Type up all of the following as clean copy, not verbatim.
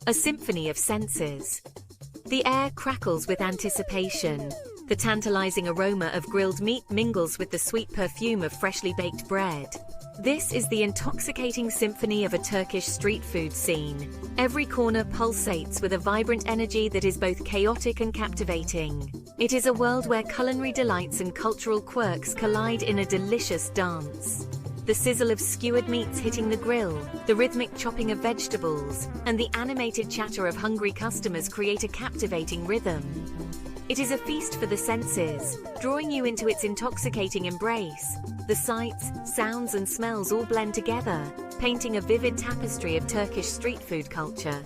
a symphony of senses. The air crackles with anticipation. The tantalizing aroma of grilled meat mingles with the sweet perfume of freshly baked bread. This is the intoxicating symphony of a Turkish street food scene. Every corner pulsates with a vibrant energy that is both chaotic and captivating. It is a world where culinary delights and cultural quirks collide in a delicious dance. The sizzle of skewered meats hitting the grill, the rhythmic chopping of vegetables, and the animated chatter of hungry customers create a captivating rhythm. It is a feast for the senses, drawing you into its intoxicating embrace. The sights, sounds, and smells all blend together, painting a vivid tapestry of Turkish street food culture.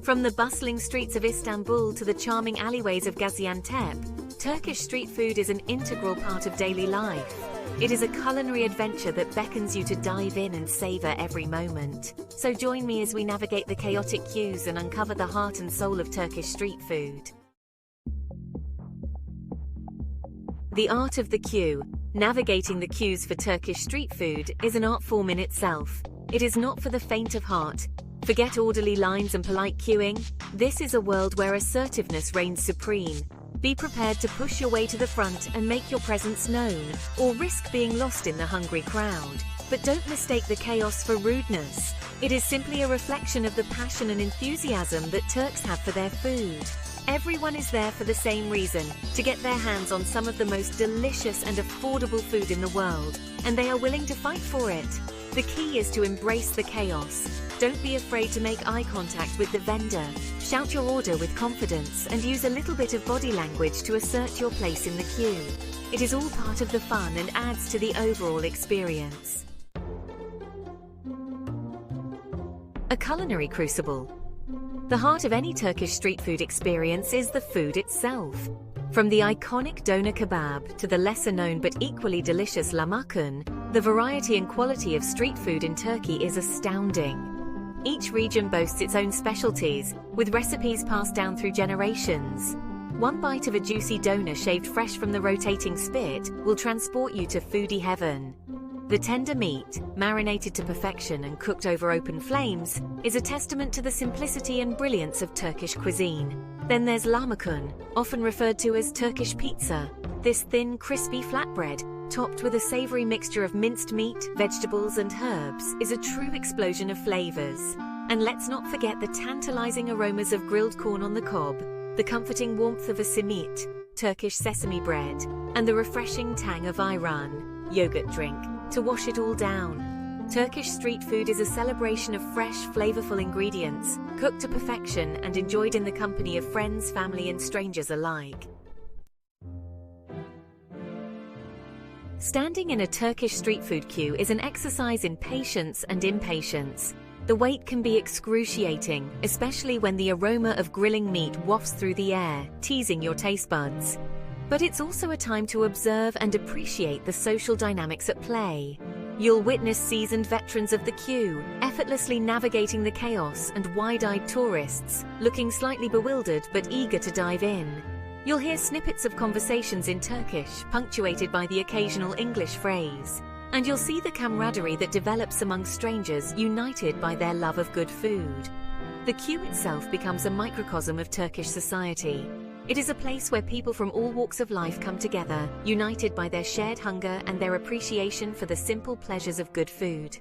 From the bustling streets of Istanbul to the charming alleyways of Gaziantep, Turkish street food is an integral part of daily life. It is a culinary adventure that beckons you to dive in and savor every moment. So join me as we navigate the chaotic queues and uncover the heart and soul of Turkish street food. The art of the queue. Navigating the queues for Turkish street food is an art form in itself. It is not for the faint of heart. Forget orderly lines and polite queuing. This is a world where assertiveness reigns supreme. Be prepared to push your way to the front and make your presence known, or risk being lost in the hungry crowd. But don't mistake the chaos for rudeness. It is simply a reflection of the passion and enthusiasm that Turks have for their food. Everyone is there for the same reason, to get their hands on some of the most delicious and affordable food in the world, and they are willing to fight for it. The key is to embrace the chaos. Don't be afraid to make eye contact with the vendor. Shout your order with confidence and use a little bit of body language to assert your place in the queue. It is all part of the fun and adds to the overall experience. A culinary crucible. The heart of any Turkish street food experience is the food itself. From the iconic doner kebab to the lesser-known but equally delicious lahmacun, the variety and quality of street food in Turkey is astounding. Each region boasts its own specialties, with recipes passed down through generations. One bite of a juicy doner shaved fresh from the rotating spit will transport you to foodie heaven. The tender meat, marinated to perfection and cooked over open flames, is a testament to the simplicity and brilliance of Turkish cuisine. Then there's lahmacun, often referred to as Turkish pizza. This thin, crispy flatbread, topped with a savory mixture of minced meat, vegetables, and herbs, is a true explosion of flavors. And let's not forget the tantalizing aromas of grilled corn on the cob, the comforting warmth of a simit, Turkish sesame bread, and the refreshing tang of ayran, yogurt drink, to wash it all down. Turkish street food is a celebration of fresh, flavorful ingredients, cooked to perfection and enjoyed in the company of friends, family, and strangers alike. Standing in a Turkish street food queue is an exercise in patience and impatience. The wait can be excruciating, especially when the aroma of grilling meat wafts through the air, teasing your taste buds. But it's also a time to observe and appreciate the social dynamics at play. You'll witness seasoned veterans of the queue, effortlessly navigating the chaos, and wide-eyed tourists, looking slightly bewildered but eager to dive in. You'll hear snippets of conversations in Turkish, punctuated by the occasional English phrase. And you'll see the camaraderie that develops among strangers united by their love of good food. The queue itself becomes a microcosm of Turkish society. It is a place where people from all walks of life come together, united by their shared hunger and their appreciation for the simple pleasures of good food.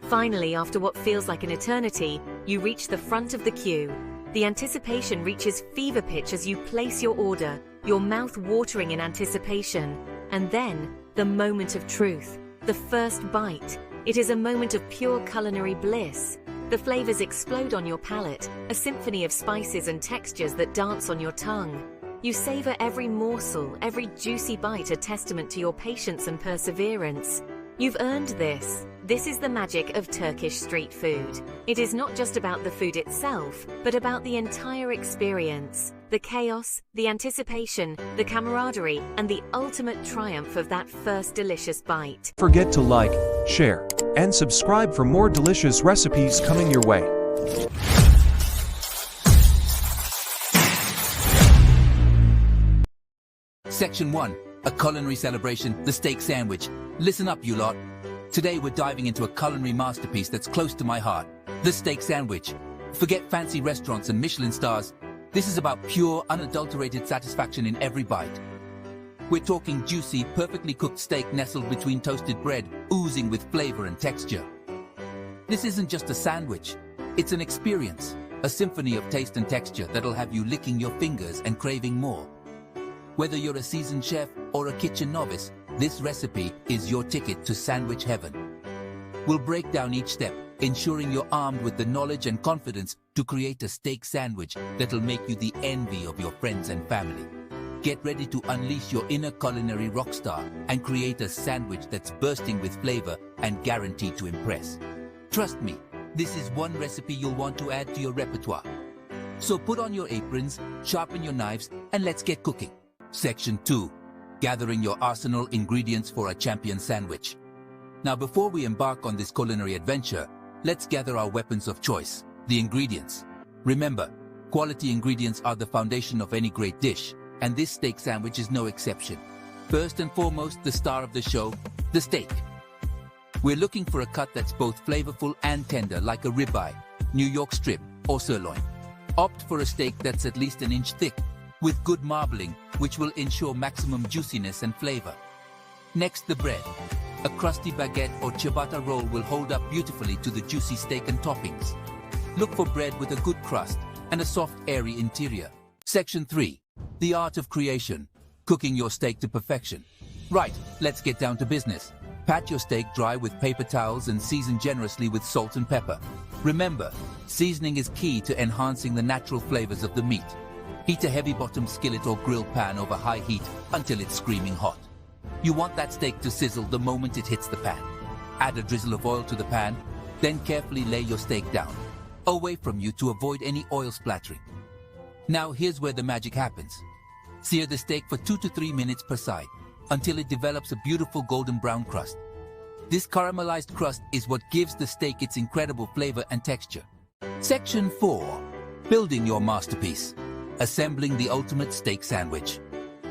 Finally, after what feels like an eternity, you reach the front of the queue. The anticipation reaches fever pitch as you place your order, your mouth watering in anticipation. And then, the moment of truth, the first bite. It is a moment of pure culinary bliss. The flavors explode on your palate, a symphony of spices and textures that dance on your tongue. You savor every morsel, every juicy bite, a testament to your patience and perseverance. You've earned this. This is the magic of Turkish street food. It is not just about the food itself, but about the entire experience. The chaos, the anticipation, the camaraderie, and the ultimate triumph of that first delicious bite. Don't forget to like, share, and subscribe for more delicious recipes coming your way. Section 1. A culinary celebration, the steak sandwich. Listen up, you lot. Today we're diving into a culinary masterpiece that's close to my heart, the steak sandwich. Forget fancy restaurants and Michelin stars. This is about pure, unadulterated satisfaction in every bite. We're talking juicy, perfectly cooked steak nestled between toasted bread, oozing with flavor and texture. This isn't just a sandwich, it's an experience, a symphony of taste and texture that'll have you licking your fingers and craving more. Whether you're a seasoned chef or a kitchen novice, this recipe is your ticket to sandwich heaven. We'll break down each step, ensuring you're armed with the knowledge and confidence to create a steak sandwich that'll make you the envy of your friends and family. Get ready to unleash your inner culinary rock star and create a sandwich that's bursting with flavor and guaranteed to impress. Trust me, this is one recipe you'll want to add to your repertoire. So put on your aprons, sharpen your knives, and let's get cooking. Section 2. Gathering your arsenal ingredients for a champion sandwich. Now before we embark on this culinary adventure, let's gather our weapons of choice, the ingredients. Remember, quality ingredients are the foundation of any great dish, and this steak sandwich is no exception. First and foremost, the star of the show, the steak. We're looking for a cut that's both flavorful and tender, like a ribeye, New York strip, or sirloin. Opt for a steak that's at least an inch thick, with good marbling, which will ensure maximum juiciness and flavor. Next, the bread. A crusty baguette or ciabatta roll will hold up beautifully to the juicy steak and toppings. Look for bread with a good crust and a soft, airy interior. Section 3. The art of creation. Cooking your steak to perfection. Right, let's get down to business. Pat your steak dry with paper towels and season generously with salt and pepper. Remember, seasoning is key to enhancing the natural flavors of the meat. Heat a heavy-bottomed skillet or grill pan over high heat until it's screaming hot. You want that steak to sizzle the moment it hits the pan. Add a drizzle of oil to the pan, then carefully lay your steak down, away from you to avoid any oil splattering. Now here's where the magic happens. Sear the steak for 2 to 3 minutes per side, until it develops a beautiful golden brown crust. This caramelized crust is what gives the steak its incredible flavor and texture. Section 4. Building your masterpiece. Assembling the ultimate steak sandwich.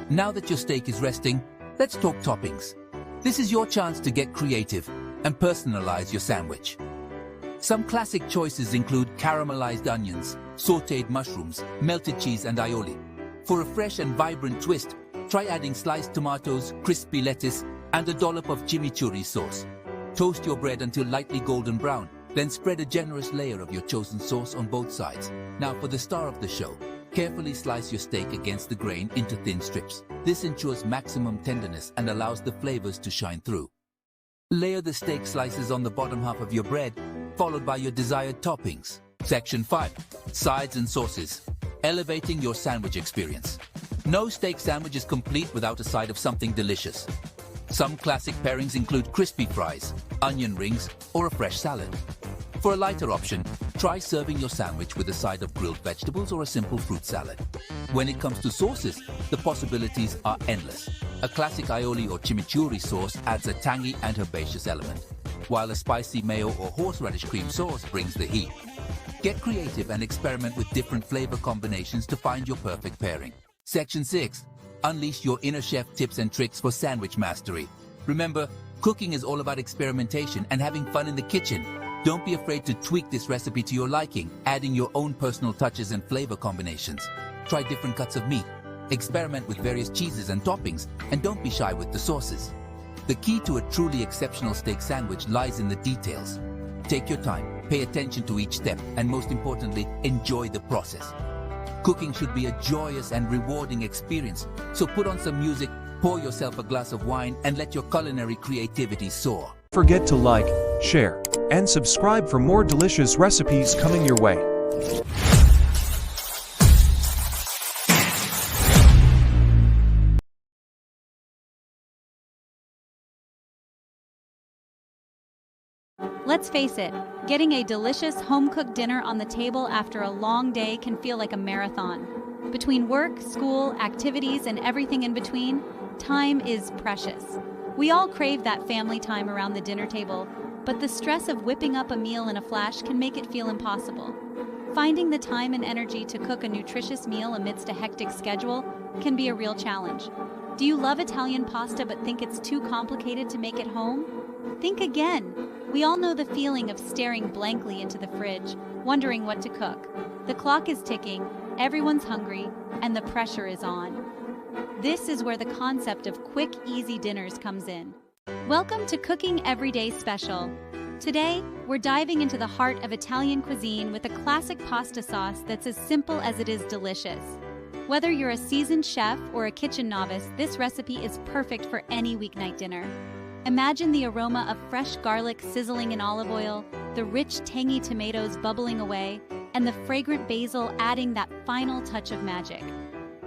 Now that your steak is resting, let's talk toppings. This is your chance to get creative and personalize your sandwich. Some classic choices include caramelized onions, sautéed mushrooms, melted cheese, and aioli. For a fresh and vibrant twist, try adding sliced tomatoes, crispy lettuce, and a dollop of chimichurri sauce. Toast your bread until lightly golden brown, then spread a generous layer of your chosen sauce on both sides. Now for the star of the show. Carefully slice your steak against the grain into thin strips. This ensures maximum tenderness and allows the flavors to shine through. Layer the steak slices on the bottom half of your bread, followed by your desired toppings. Section 5. Sides and sauces. Elevating your sandwich experience. No steak sandwich is complete without a side of something delicious. Some classic pairings include crispy fries, onion rings, or a fresh salad. For a lighter option, try serving your sandwich with a side of grilled vegetables or a simple fruit salad. When it comes to sauces, the possibilities are endless. A classic aioli or chimichurri sauce adds a tangy and herbaceous element, while a spicy mayo or horseradish cream sauce brings the heat. Get creative and experiment with different flavor combinations to find your perfect pairing. Section 6. Unleash your inner chef tips and tricks for sandwich mastery. Remember, cooking is all about experimentation and having fun in the kitchen. Don't be afraid to tweak this recipe to your liking, adding your own personal touches and flavor combinations. Try different cuts of meat, experiment with various cheeses and toppings, and don't be shy with the sauces. The key to a truly exceptional steak sandwich lies in the details. Take your time, pay attention to each step, and most importantly, enjoy the process. Cooking should be a joyous and rewarding experience, so put on some music, pour yourself a glass of wine, and let your culinary creativity soar. Forget to like, share, and subscribe for more delicious recipes coming your way. Let's face it, getting a delicious home-cooked dinner on the table after a long day can feel like a marathon. Between work, school, activities, and everything in between, time is precious. We all crave that family time around the dinner table, but the stress of whipping up a meal in a flash can make it feel impossible. Finding the time and energy to cook a nutritious meal amidst a hectic schedule can be a real challenge. Do you love Italian pasta but think it's too complicated to make at home? Think again. We all know the feeling of staring blankly into the fridge, wondering what to cook. The clock is ticking, everyone's hungry, and the pressure is on. This is where the concept of quick, easy dinners comes in. Welcome to Cooking Everyday Special. Today, we're diving into the heart of Italian cuisine with a classic pasta sauce that's as simple as it is delicious. Whether you're a seasoned chef or a kitchen novice, this recipe is perfect for any weeknight dinner. Imagine the aroma of fresh garlic sizzling in olive oil, the rich, tangy tomatoes bubbling away, and the fragrant basil adding that final touch of magic.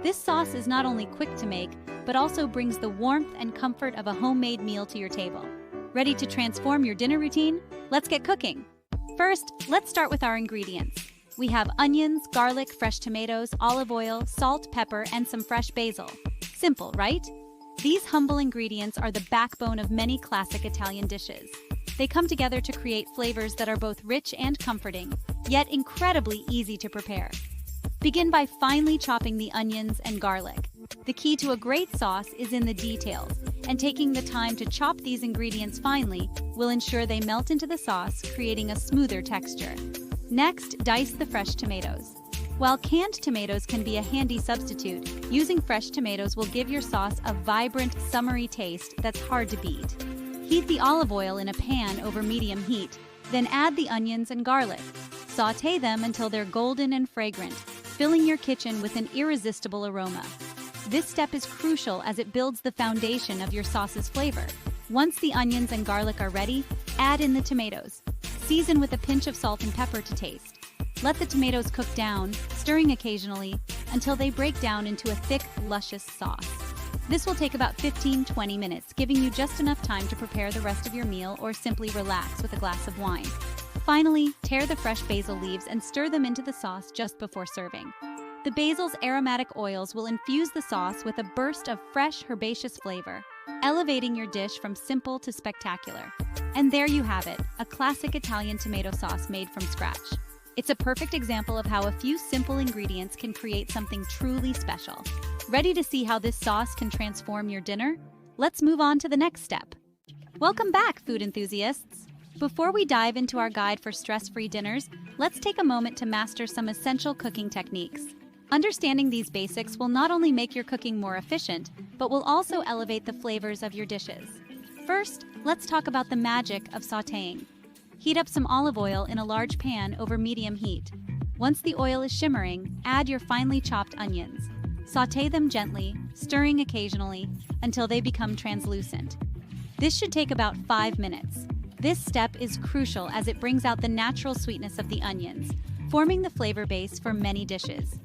This sauce is not only quick to make, but also brings the warmth and comfort of a homemade meal to your table. Ready to transform your dinner routine? Let's get cooking! First, let's start with our ingredients. We have onions, garlic, fresh tomatoes, olive oil, salt, pepper, and some fresh basil. Simple, right? These humble ingredients are the backbone of many classic Italian dishes. They come together to create flavors that are both rich and comforting, yet incredibly easy to prepare. Begin by finely chopping the onions and garlic. The key to a great sauce is in the details, and taking the time to chop these ingredients finely will ensure they melt into the sauce, creating a smoother texture. Next, dice the fresh tomatoes. While canned tomatoes can be a handy substitute, using fresh tomatoes will give your sauce a vibrant, summery taste that's hard to beat. Heat the olive oil in a pan over medium heat, then add the onions and garlic. Sauté them until they're golden and fragrant, filling your kitchen with an irresistible aroma. This step is crucial as it builds the foundation of your sauce's flavor. Once the onions and garlic are ready, add in the tomatoes. Season with a pinch of salt and pepper to taste. Let the tomatoes cook down, stirring occasionally, until they break down into a thick, luscious sauce. This will take about 15-20 minutes, giving you just enough time to prepare the rest of your meal or simply relax with a glass of wine. Finally, tear the fresh basil leaves and stir them into the sauce just before serving. The basil's aromatic oils will infuse the sauce with a burst of fresh, herbaceous flavor, elevating your dish from simple to spectacular. And there you have it, a classic Italian tomato sauce made from scratch. It's a perfect example of how a few simple ingredients can create something truly special. Ready to see how this sauce can transform your dinner? Let's move on to the next step. Welcome back, food enthusiasts! Before we dive into our guide for stress-free dinners, let's take a moment to master some essential cooking techniques. Understanding these basics will not only make your cooking more efficient, but will also elevate the flavors of your dishes. First, let's talk about the magic of sautéing. Heat up some olive oil in a large pan over medium heat. Once the oil is shimmering, add your finely chopped onions. Sauté them gently, stirring occasionally, until they become translucent. This should take about 5 minutes. This step is crucial as it brings out the natural sweetness of the onions, forming the flavor base for many dishes.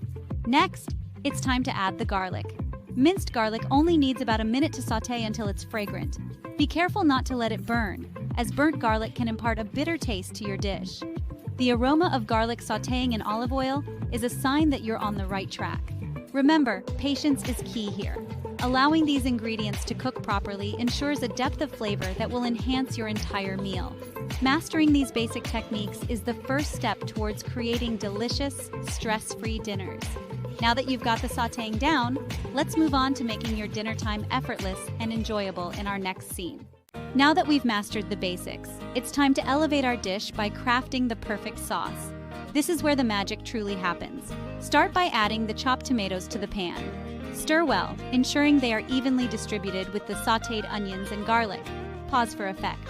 Next, it's time to add the garlic. Minced garlic only needs about a minute to sauté until it's fragrant. Be careful not to let it burn, as burnt garlic can impart a bitter taste to your dish. The aroma of garlic sautéing in olive oil is a sign that you're on the right track. Remember, patience is key here. Allowing these ingredients to cook properly ensures a depth of flavor that will enhance your entire meal. Mastering these basic techniques is the first step towards creating delicious, stress-free dinners. Now that you've got the sautéing down, let's move on to making your dinner time effortless and enjoyable in our next scene. Now that we've mastered the basics, it's time to elevate our dish by crafting the perfect sauce. This is where the magic truly happens. Start by adding the chopped tomatoes to the pan. Stir well, ensuring they are evenly distributed with the sautéed onions and garlic. Pause for effect.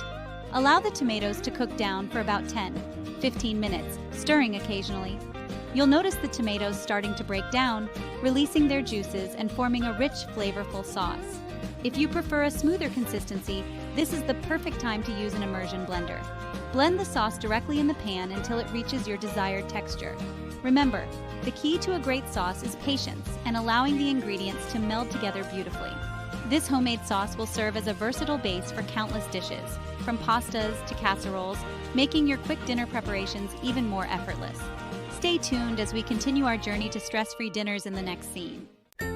Allow the tomatoes to cook down for about 10-15 minutes, stirring occasionally. You'll notice the tomatoes starting to break down, releasing their juices and forming a rich, flavorful sauce. If you prefer a smoother consistency, this is the perfect time to use an immersion blender. Blend the sauce directly in the pan until it reaches your desired texture. Remember, the key to a great sauce is patience and allowing the ingredients to meld together beautifully. This homemade sauce will serve as a versatile base for countless dishes, from pastas to casseroles, making your quick dinner preparations even more effortless. Stay tuned as we continue our journey to stress-free dinners in the next scene.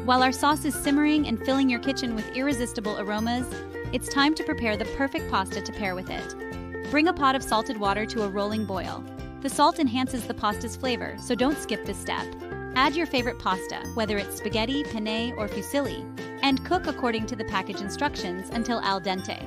While our sauce is simmering and filling your kitchen with irresistible aromas, it's time to prepare the perfect pasta to pair with it. Bring a pot of salted water to a rolling boil. The salt enhances the pasta's flavor, so don't skip this step. Add your favorite pasta, whether it's spaghetti, penne, or fusilli, and cook according to the package instructions until al dente.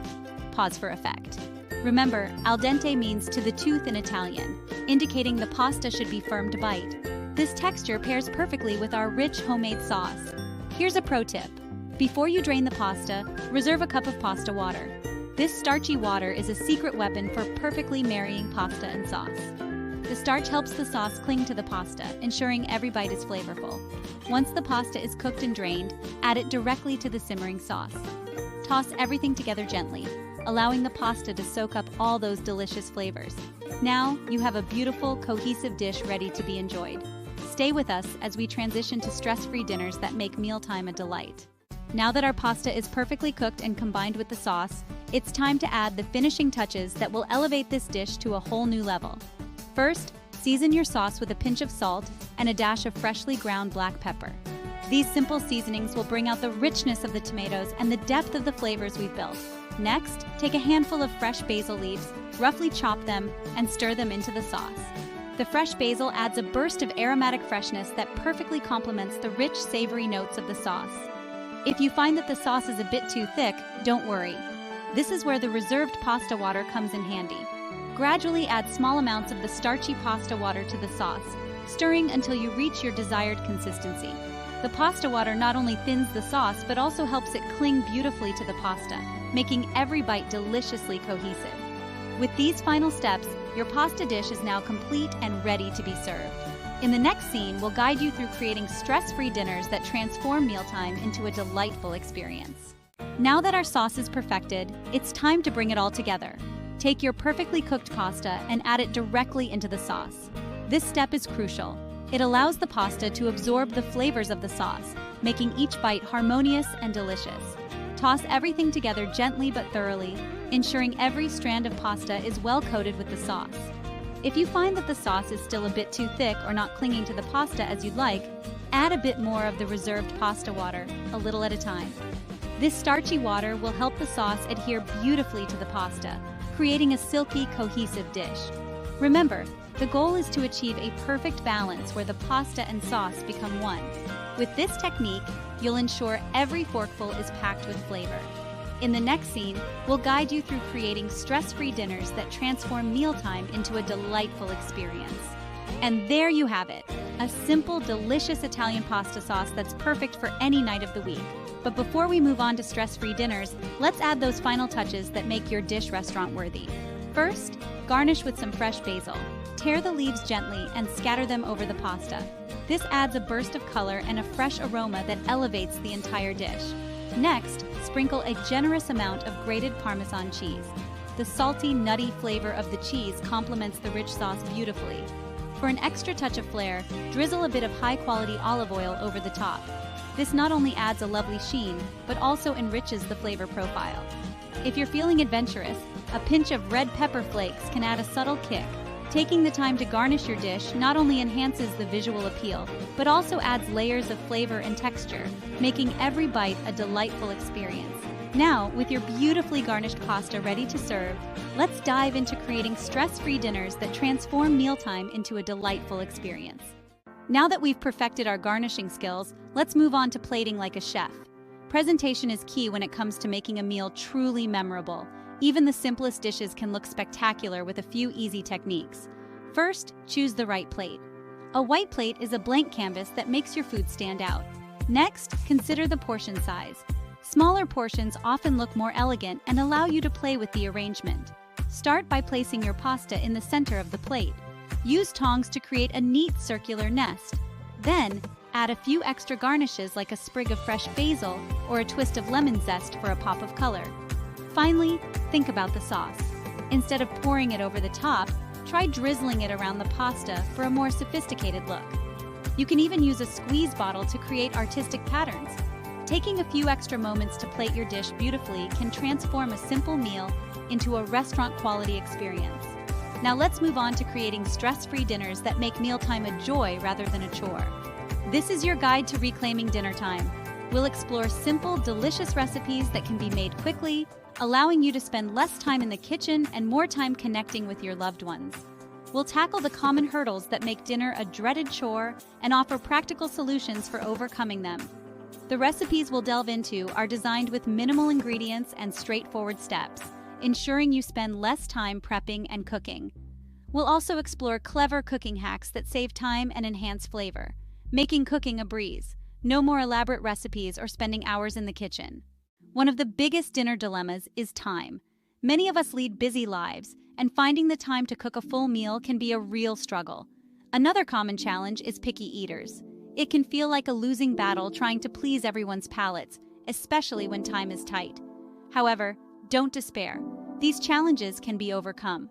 Pause for effect. Remember, al dente means to the tooth in Italian, indicating the pasta should be firm to bite. This texture pairs perfectly with our rich homemade sauce. Here's a pro tip. Before you drain the pasta, reserve a cup of pasta water. This starchy water is a secret weapon for perfectly marrying pasta and sauce. The starch helps the sauce cling to the pasta, ensuring every bite is flavorful. Once the pasta is cooked and drained, add it directly to the simmering sauce. Toss everything together gently, allowing the pasta to soak up all those delicious flavors. Now, you have a beautiful, cohesive dish ready to be enjoyed. Stay with us as we transition to stress-free dinners that make mealtime a delight. Now that our pasta is perfectly cooked and combined with the sauce, it's time to add the finishing touches that will elevate this dish to a whole new level. First, season your sauce with a pinch of salt and a dash of freshly ground black pepper. These simple seasonings will bring out the richness of the tomatoes and the depth of the flavors we've built. Next, take a handful of fresh basil leaves, roughly chop them, and stir them into the sauce. The fresh basil adds a burst of aromatic freshness that perfectly complements the rich, savory notes of the sauce. If you find that the sauce is a bit too thick, don't worry. This is where the reserved pasta water comes in handy. Gradually add small amounts of the starchy pasta water to the sauce, stirring until you reach your desired consistency. The pasta water not only thins the sauce, but also helps it cling beautifully to the pasta, making every bite deliciously cohesive. With these final steps, your pasta dish is now complete and ready to be served. In the next scene, we'll guide you through creating stress-free dinners that transform mealtime into a delightful experience. Now that our sauce is perfected, it's time to bring it all together. Take your perfectly cooked pasta and add it directly into the sauce. This step is crucial. It allows the pasta to absorb the flavors of the sauce, making each bite harmonious and delicious. Toss everything together gently but thoroughly, ensuring every strand of pasta is well coated with the sauce. If you find that the sauce is still a bit too thick or not clinging to the pasta as you'd like, add a bit more of the reserved pasta water, a little at a time. This starchy water will help the sauce adhere beautifully to the pasta, creating a silky, cohesive dish. Remember, the goal is to achieve a perfect balance where the pasta and sauce become one. With this technique, you'll ensure every forkful is packed with flavor. In the next scene, we'll guide you through creating stress-free dinners that transform mealtime into a delightful experience. And there you have it, a simple, delicious Italian pasta sauce that's perfect for any night of the week. But before we move on to stress-free dinners, let's add those final touches that make your dish restaurant-worthy. First, garnish with some fresh basil. Tear the leaves gently and scatter them over the pasta. This adds a burst of color and a fresh aroma that elevates the entire dish. Next, sprinkle a generous amount of grated Parmesan cheese. The salty, nutty flavor of the cheese complements the rich sauce beautifully. For an extra touch of flair, drizzle a bit of high-quality olive oil over the top. This not only adds a lovely sheen, but also enriches the flavor profile. If you're feeling adventurous, a pinch of red pepper flakes can add a subtle kick. Taking the time to garnish your dish not only enhances the visual appeal, but also adds layers of flavor and texture, making every bite a delightful experience. Now, with your beautifully garnished pasta ready to serve, let's dive into creating stress-free dinners that transform mealtime into a delightful experience. Now that we've perfected our garnishing skills, let's move on to plating like a chef. Presentation is key when it comes to making a meal truly memorable. Even the simplest dishes can look spectacular with a few easy techniques. First, choose the right plate. A white plate is a blank canvas that makes your food stand out. Next, consider the portion size. Smaller portions often look more elegant and allow you to play with the arrangement. Start by placing your pasta in the center of the plate. Use tongs to create a neat circular nest. Then, add a few extra garnishes like a sprig of fresh basil or a twist of lemon zest for a pop of color. Finally, think about the sauce. Instead of pouring it over the top, try drizzling it around the pasta for a more sophisticated look. You can even use a squeeze bottle to create artistic patterns. Taking a few extra moments to plate your dish beautifully can transform a simple meal into a restaurant-quality experience. Now let's move on to creating stress-free dinners that make mealtime a joy rather than a chore. This is your guide to reclaiming dinner time. We'll explore simple, delicious recipes that can be made quickly, allowing you to spend less time in the kitchen and more time connecting with your loved ones. We'll tackle the common hurdles that make dinner a dreaded chore and offer practical solutions for overcoming them. The recipes we'll delve into are designed with minimal ingredients and straightforward steps, ensuring you spend less time prepping and cooking. We'll also explore clever cooking hacks that save time and enhance flavor, making cooking a breeze. No more elaborate recipes or spending hours in the kitchen. One of the biggest dinner dilemmas is time. Many of us lead busy lives, and finding the time to cook a full meal can be a real struggle. Another common challenge is picky eaters. It can feel like a losing battle trying to please everyone's palates, especially when time is tight. However, don't despair. These challenges can be overcome.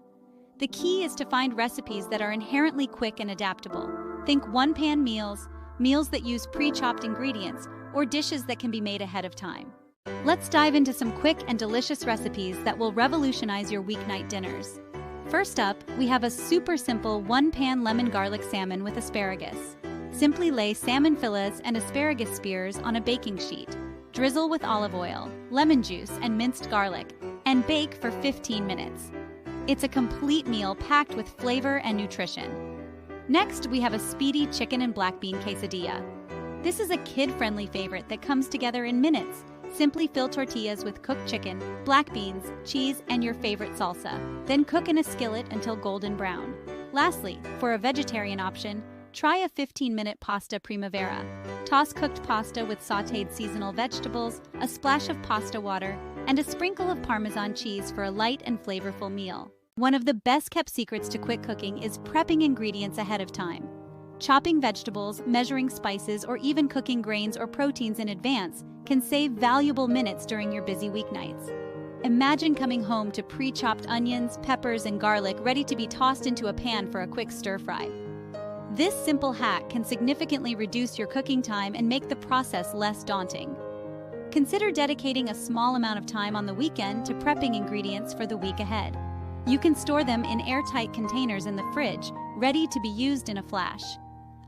The key is to find recipes that are inherently quick and adaptable. Think one-pan meals, meals that use pre-chopped ingredients, or dishes that can be made ahead of time. Let's dive into some quick and delicious recipes that will revolutionize your weeknight dinners. First up, we have a super simple one-pan lemon garlic salmon with asparagus. Simply lay salmon fillets and asparagus spears on a baking sheet. Drizzle with olive oil, lemon juice, and minced garlic, and bake for 15 minutes. It's a complete meal packed with flavor and nutrition. Next, we have a speedy chicken and black bean quesadilla. This is a kid-friendly favorite that comes together in minutes. Simply fill tortillas with cooked chicken, black beans, cheese, and your favorite salsa. Then cook in a skillet until golden brown. Lastly, for a vegetarian option, try a 15-minute pasta primavera. Toss cooked pasta with sautéed seasonal vegetables, a splash of pasta water, and a sprinkle of Parmesan cheese for a light and flavorful meal. One of the best-kept secrets to quick cooking is prepping ingredients ahead of time. Chopping vegetables, measuring spices, or even cooking grains or proteins in advance can save valuable minutes during your busy weeknights. Imagine coming home to pre-chopped onions, peppers, and garlic ready to be tossed into a pan for a quick stir-fry. This simple hack can significantly reduce your cooking time and make the process less daunting. Consider dedicating a small amount of time on the weekend to prepping ingredients for the week ahead. You can store them in airtight containers in the fridge, ready to be used in a flash.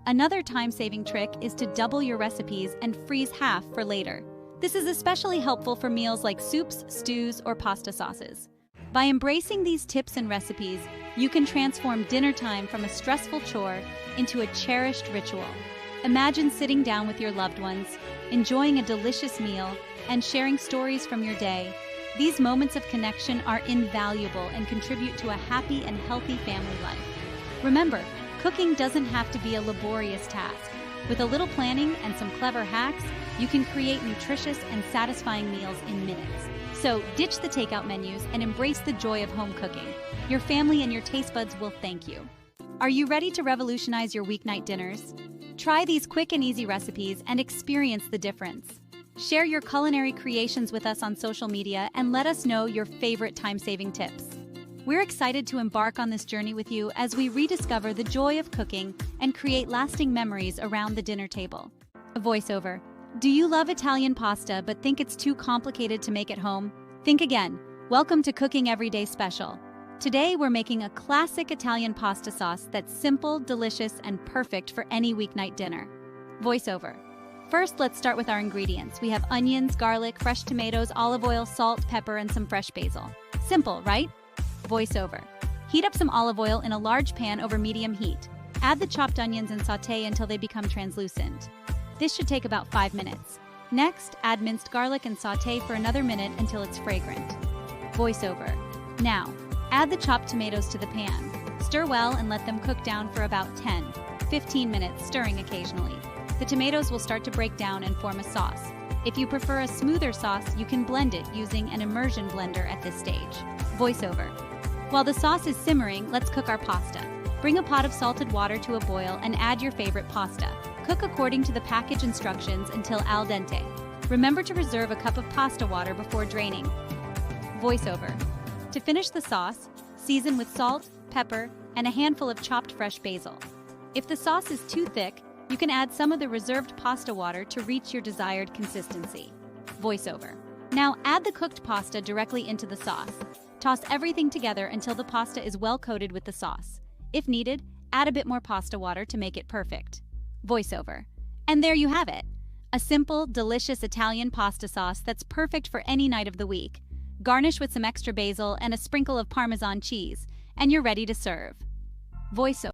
Another time-saving trick is to double your recipes and freeze half for later. This is especially helpful for meals like soups, stews, or pasta sauces. By embracing these tips and recipes, you can transform dinner time from a stressful chore into a cherished ritual. Imagine sitting down with your loved ones, enjoying a delicious meal, and sharing stories from your day. These moments of connection are invaluable and contribute to a happy and healthy family life. Remember, cooking doesn't have to be a laborious task. With a little planning and some clever hacks, you can create nutritious and satisfying meals in minutes. So ditch the takeout menus and embrace the joy of home cooking. Your family and your taste buds will thank you. Are you ready to revolutionize your weeknight dinners? Try these quick and easy recipes and experience the difference. Share your culinary creations with us on social media and let us know your favorite time-saving tips. We're excited to embark on this journey with you as we rediscover the joy of cooking and create lasting memories around the dinner table. A voiceover. Do you love Italian pasta but think it's too complicated to make at home? Think again. Welcome to Cooking Everyday Special. Today we're making a classic Italian pasta sauce that's simple, delicious, and perfect for any weeknight dinner. Voiceover. First, let's start with our ingredients. We have onions, garlic, fresh tomatoes, olive oil, salt, pepper, and some fresh basil. Simple, right? Voiceover. Heat up some olive oil in a large pan over medium heat. Add the chopped onions and sauté until they become translucent. This should take about 5 minutes. Next, add minced garlic and sauté for another minute until it's fragrant. Voiceover. Now, add the chopped tomatoes to the pan. Stir well and let them cook down for about 10-15 minutes, stirring occasionally. The tomatoes will start to break down and form a sauce. If you prefer a smoother sauce, you can blend it using an immersion blender at this stage. Voiceover. While the sauce is simmering, let's cook our pasta. Bring a pot of salted water to a boil and add your favorite pasta. Cook according to the package instructions until al dente. Remember to reserve a cup of pasta water before draining. Voiceover. To finish the sauce, season with salt, pepper, and a handful of chopped fresh basil. If the sauce is too thick, you can add some of the reserved pasta water to reach your desired consistency. Voiceover. Now add the cooked pasta directly into the sauce. Toss everything together until the pasta is well coated with the sauce. If needed, add a bit more pasta water to make it perfect. Voiceover. And there you have it. A simple, delicious Italian pasta sauce that's perfect for any night of the week. Garnish with some extra basil and a sprinkle of Parmesan cheese, and you're ready to serve. Voiceover.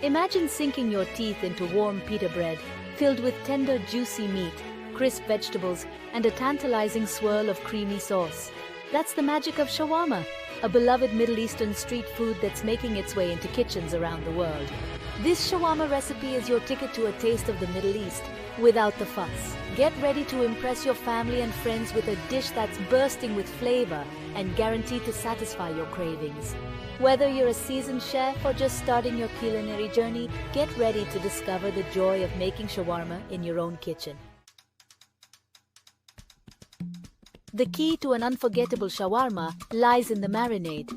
Imagine sinking your teeth into warm pita bread, filled with tender, juicy meat. crisp vegetables, and a tantalizing swirl of creamy sauce. That's the magic of shawarma, a beloved Middle Eastern street food that's making its way into kitchens around the world. This shawarma recipe is your ticket to a taste of the Middle East without the fuss. Get ready to impress your family and friends with a dish that's bursting with flavor and guaranteed to satisfy your cravings. Whether you're a seasoned chef or just starting your culinary journey, get ready to discover the joy of making shawarma in your own kitchen. The key to an unforgettable shawarma lies in the marinade.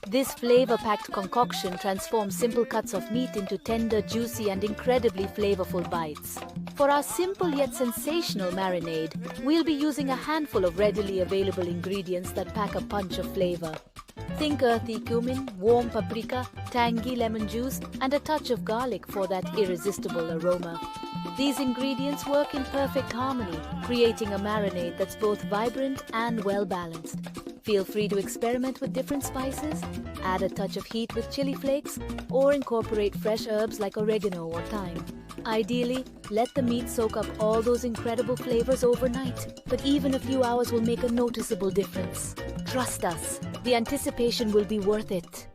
This flavor-packed concoction transforms simple cuts of meat into tender, juicy, and incredibly flavorful bites. For our simple yet sensational marinade, we'll be using a handful of readily available ingredients that pack a punch of flavor. Think earthy cumin, warm paprika, tangy lemon juice, and a touch of garlic for that irresistible aroma. These ingredients work in perfect harmony, creating a marinade that's both vibrant and well-balanced. Feel free to experiment with different spices, add a touch of heat with chili flakes, or incorporate fresh herbs like oregano or thyme. Ideally, let the meat soak up all those incredible flavors overnight, but even a few hours will make a noticeable difference. Trust us, the anticipation will be worth it.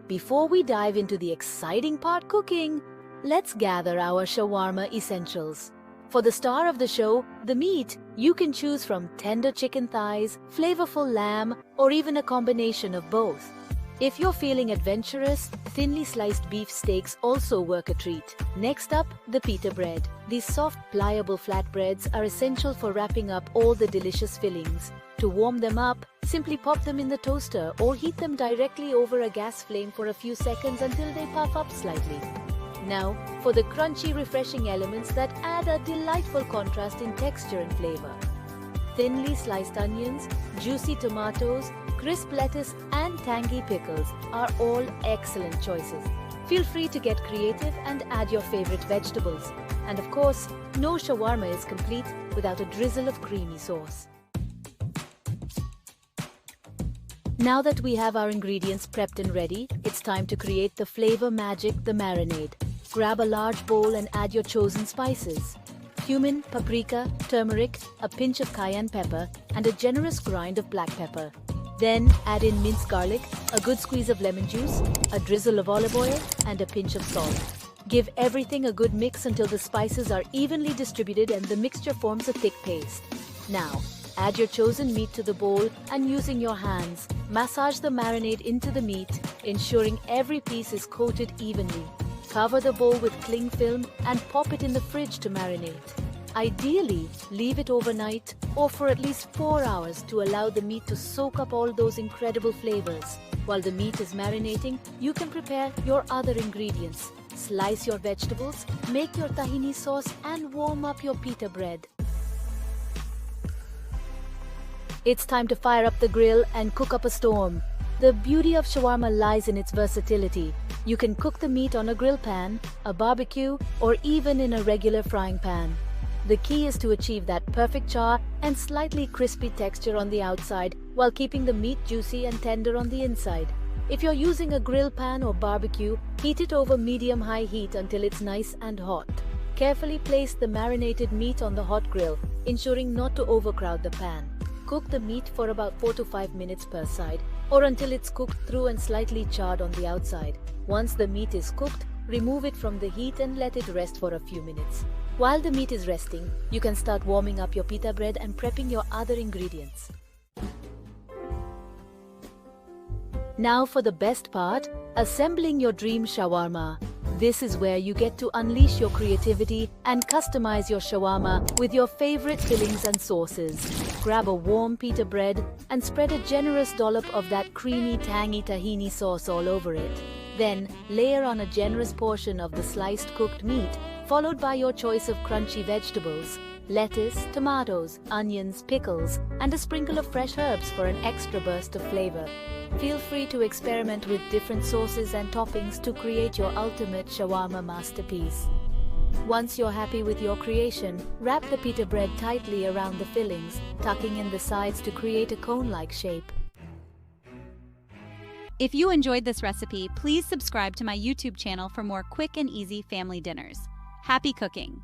Before we dive into the exciting part cooking, let's gather our shawarma essentials. For the star of the show, the meat, you can choose from tender chicken thighs, flavorful lamb, or even a combination of both. If you're feeling adventurous, thinly sliced beef steaks also work a treat. Next up, the pita bread. These soft, pliable flatbreads are essential for wrapping up all the delicious fillings. To warm them up, simply pop them in the toaster or heat them directly over a gas flame for a few seconds until they puff up slightly. Now, for the crunchy, refreshing elements that add a delightful contrast in texture and flavor. Thinly sliced onions, juicy tomatoes, crisp lettuce, and tangy pickles are all excellent choices. Feel free to get creative and add your favorite vegetables. And of course, no shawarma is complete without a drizzle of creamy sauce. Now that we have our ingredients prepped and ready, it's time to create the flavor magic, the marinade. Grab a large bowl and add your chosen spices. Cumin, paprika, turmeric, a pinch of cayenne pepper, and a generous grind of black pepper. Then add in minced garlic, a good squeeze of lemon juice, a drizzle of olive oil, and a pinch of salt. Give everything a good mix until the spices are evenly distributed and the mixture forms a thick paste. Now, add your chosen meat to the bowl and using your hands, massage the marinade into the meat, ensuring every piece is coated evenly. Cover the bowl with cling film and pop it in the fridge to marinate. Ideally, leave it overnight or for at least 4 hours to allow the meat to soak up all those incredible flavors. While the meat is marinating, you can prepare your other ingredients. Slice your vegetables, make your tahini sauce, and warm up your pita bread. It's time to fire up the grill and cook up a storm. The beauty of shawarma lies in its versatility. You can cook the meat on a grill pan, a barbecue, or even in a regular frying pan. The key is to achieve that perfect char and slightly crispy texture on the outside while keeping the meat juicy and tender on the inside. If you're using a grill pan or barbecue, heat it over medium-high heat until it's nice and hot. Carefully place the marinated meat on the hot grill, ensuring not to overcrowd the pan. Cook the meat for about 4 to 5 minutes per side, or until it's cooked through and slightly charred on the outside. Once the meat is cooked, remove it from the heat and let it rest for a few minutes. While the meat is resting, you can start warming up your pita bread and prepping your other ingredients. Now for the best part, assembling your dream shawarma. This is where you get to unleash your creativity and customize your shawarma with your favorite fillings and sauces. Grab a warm pita bread and spread a generous dollop of that creamy, tangy tahini sauce all over it. Then, layer on a generous portion of the sliced cooked meat, followed by your choice of crunchy vegetables, lettuce, tomatoes, onions, pickles, and a sprinkle of fresh herbs for an extra burst of flavor. Feel free to experiment with different sauces and toppings to create your ultimate shawarma masterpiece. Once you're happy with your creation, wrap the pita bread tightly around the fillings, tucking in the sides to create a cone-like shape. If you enjoyed this recipe, please subscribe to my YouTube channel for more quick and easy family dinners. Happy cooking!